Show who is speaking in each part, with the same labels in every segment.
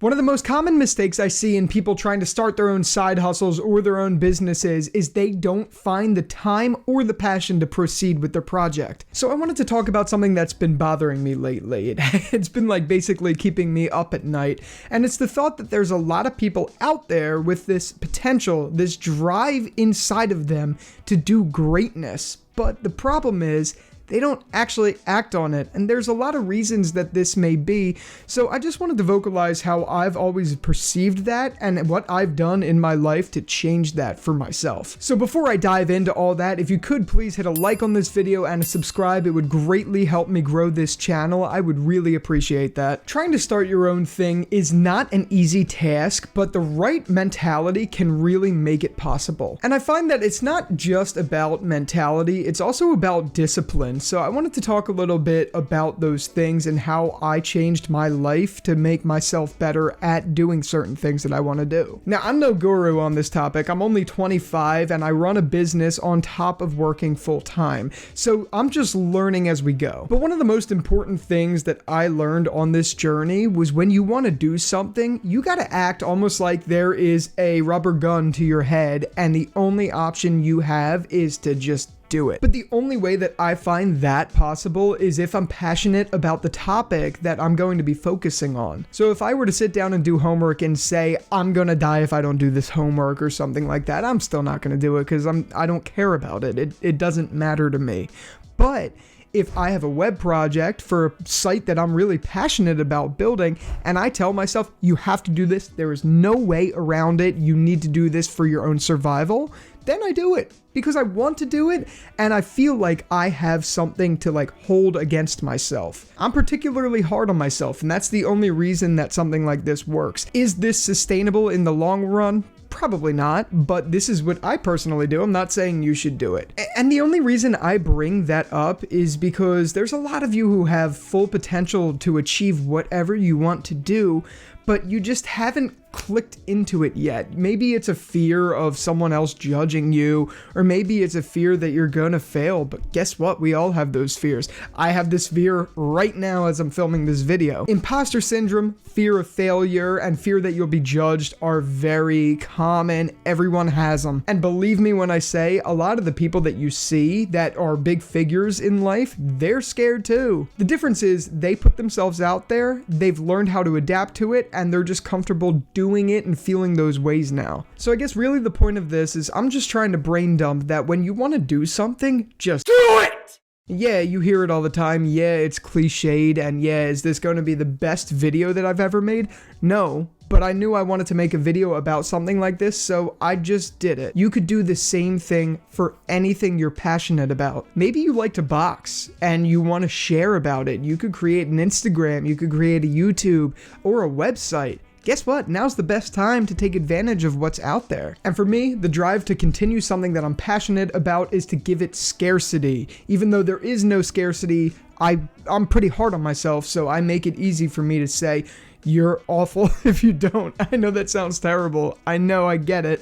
Speaker 1: One of the most common mistakes I see in people trying to start their own side hustles or their own businesses is they don't find the time or the passion to proceed with their project. So I wanted to talk about something that's been bothering me lately. It's been like basically keeping me up at night. And it's the thought that there's a lot of people out there with this potential, this drive inside of them to do greatness. But the problem is, they don't actually act on it, and there's a lot of reasons that this may be. So I just wanted to vocalize how I've always perceived that and what I've done in my life to change that for myself. So before I dive into all that, if you could please hit a like on this video and a subscribe, it would greatly help me grow this channel. I would really appreciate that. Trying to start your own thing is not an easy task, but the right mentality can really make it possible. And I find that it's not just about mentality, it's also about discipline. So I wanted to talk a little bit about those things and how I changed my life to make myself better at doing certain things that I want to do. Now, I'm no guru on this topic. I'm only 25 and I run a business on top of working full time. So I'm just learning as we go. But one of the most important things that I learned on this journey was when you want to do something, you got to act almost like there is a rubber gun to your head and the only option you have is to just do it. But the only way that I find that possible is if I'm passionate about the topic that I'm going to be focusing on. So if I were to sit down and do homework and say, I'm gonna die if I don't do this homework or something like that, I'm still not gonna do it because I don't care about it. It doesn't matter to me. But if I have a web project for a site that I'm really passionate about building and I tell myself, you have to do this, there is no way around it, you need to do this for your own survival, then I do it because I want to do it and I feel like I have something to like hold against myself. I'm particularly hard on myself and that's the only reason that something like this works. Is this sustainable in the long run? Probably not, but this is what I personally do. I'm not saying you should do it. And the only reason I bring that up is because there's a lot of you who have full potential to achieve whatever you want to do, but you just haven't clicked into it yet. Maybe it's a fear of someone else judging you, or maybe it's a fear that you're gonna fail, but guess what? We all have those fears. I have this fear right now as I'm filming this video. Imposter syndrome, fear of failure, and fear that you'll be judged are very common. Everyone has them. And believe me when I say, a lot of the people that you see that are big figures in life, they're scared too. The difference is they put themselves out there, they've learned how to adapt to it, and they're just comfortable doing it and feeling those ways now. So I guess really the point of this is I'm just trying to brain dump that when you want to do something, just do it! Yeah, you hear it all the time. Yeah, it's cliched, and yeah, is this going to be the best video that I've ever made? No. But I knew I wanted to make a video about something like this, so I just did it. You could do the same thing for anything you're passionate about. Maybe you like to box and you want to share about it. You could create an Instagram, you could create a YouTube or a website. Guess what? Now's the best time to take advantage of what's out there. And for me, the drive to continue something that I'm passionate about is to give it scarcity. Even though there is no scarcity, I'm pretty hard on myself, so I make it easy for me to say, you're awful if you don't. I know that sounds terrible. I know, I get it.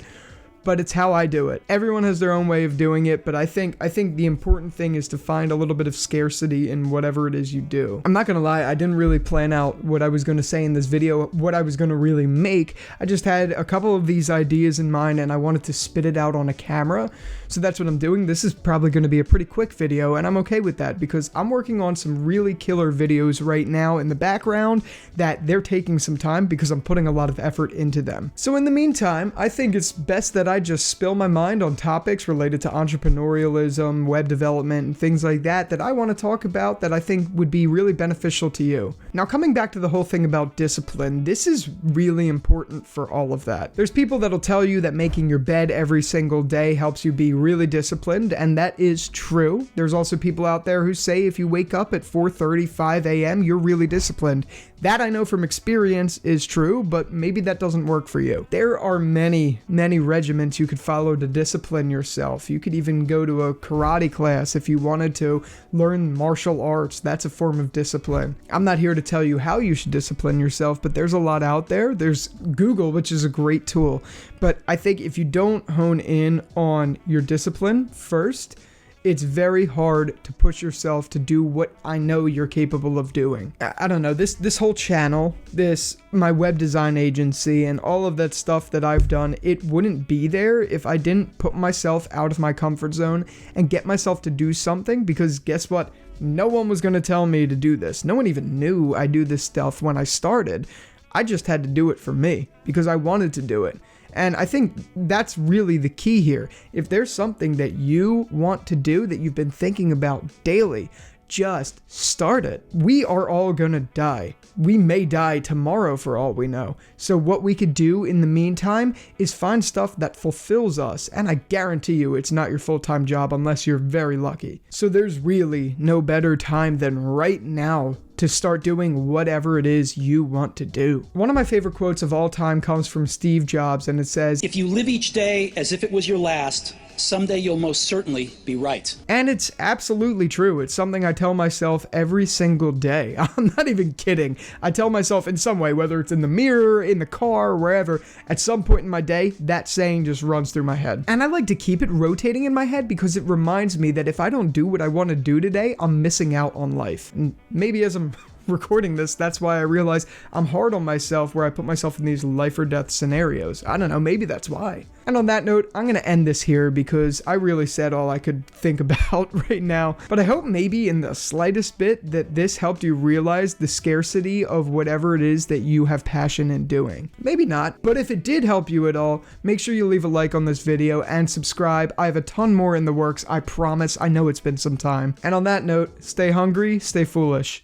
Speaker 1: But it's how I do it. Everyone has their own way of doing it, but I think the important thing is to find a little bit of scarcity in whatever it is you do. I'm not gonna lie, I didn't really plan out what I was gonna say in this video, what I was gonna really make. I just had a couple of these ideas in mind and I wanted to spit it out on a camera. So that's what I'm doing. This is probably gonna be a pretty quick video and I'm okay with that because I'm working on some really killer videos right now in the background that they're taking some time because I'm putting a lot of effort into them. So in the meantime, I think it's best that I just spill my mind on topics related to entrepreneurialism, web development, and things like that I want to talk about that I think would be really beneficial to you. Now, coming back to the whole thing about discipline, this is really important for all of that. There's people that'll tell you that making your bed every single day helps you be really disciplined, and that is true. There's also people out there who say if you wake up at 4:35 a.m., you're really disciplined. That I know from experience is true, but maybe that doesn't work for you. There are many regimens you could follow to discipline yourself. You could even go to a karate class if you wanted to learn martial arts. That's a form of discipline. I'm not here to tell you how you should discipline yourself, but there's a lot out there. There's Google, which is a great tool. But I think if you don't hone in on your discipline first, It's very hard to push yourself to do what I know you're capable of doing. I don't know, this whole channel, my web design agency, and all of that stuff that I've done, it wouldn't be there if I didn't put myself out of my comfort zone and get myself to do something, because guess what? No one was going to tell me to do this. No one even knew I do this stuff when I started. I just had to do it for me because I wanted to do it. And I think that's really the key here. If there's something that you want to do that you've been thinking about daily, just start it. We are all gonna die. We may die tomorrow for all we know. So what we could do in the meantime is find stuff that fulfills us. And I guarantee you it's not your full-time job unless you're very lucky. So there's really no better time than right now to start doing whatever it is you want to do. One of my favorite quotes of all time comes from Steve Jobs, and it says,
Speaker 2: "If you live each day as if it was your last, someday you'll most certainly be right."
Speaker 1: And it's absolutely true. It's something I tell myself every single day. I'm not even kidding. I tell myself in some way, whether it's in the mirror, in the car, wherever, at some point in my day, that saying just runs through my head. And I like to keep it rotating in my head because it reminds me that if I don't do what I want to do today, I'm missing out on life. And maybe as I'm recording this, that's why I realize I'm hard on myself where I put myself in these life or death scenarios. I don't know, maybe that's why. And on that note, I'm gonna end this here because I really said all I could think about right now. But I hope maybe in the slightest bit that this helped you realize the scarcity of whatever it is that you have passion in doing. Maybe not, but if it did help you at all, make sure you leave a like on this video and subscribe. I have a ton more in the works, I promise. I know it's been some time. And on that note, stay hungry, stay foolish.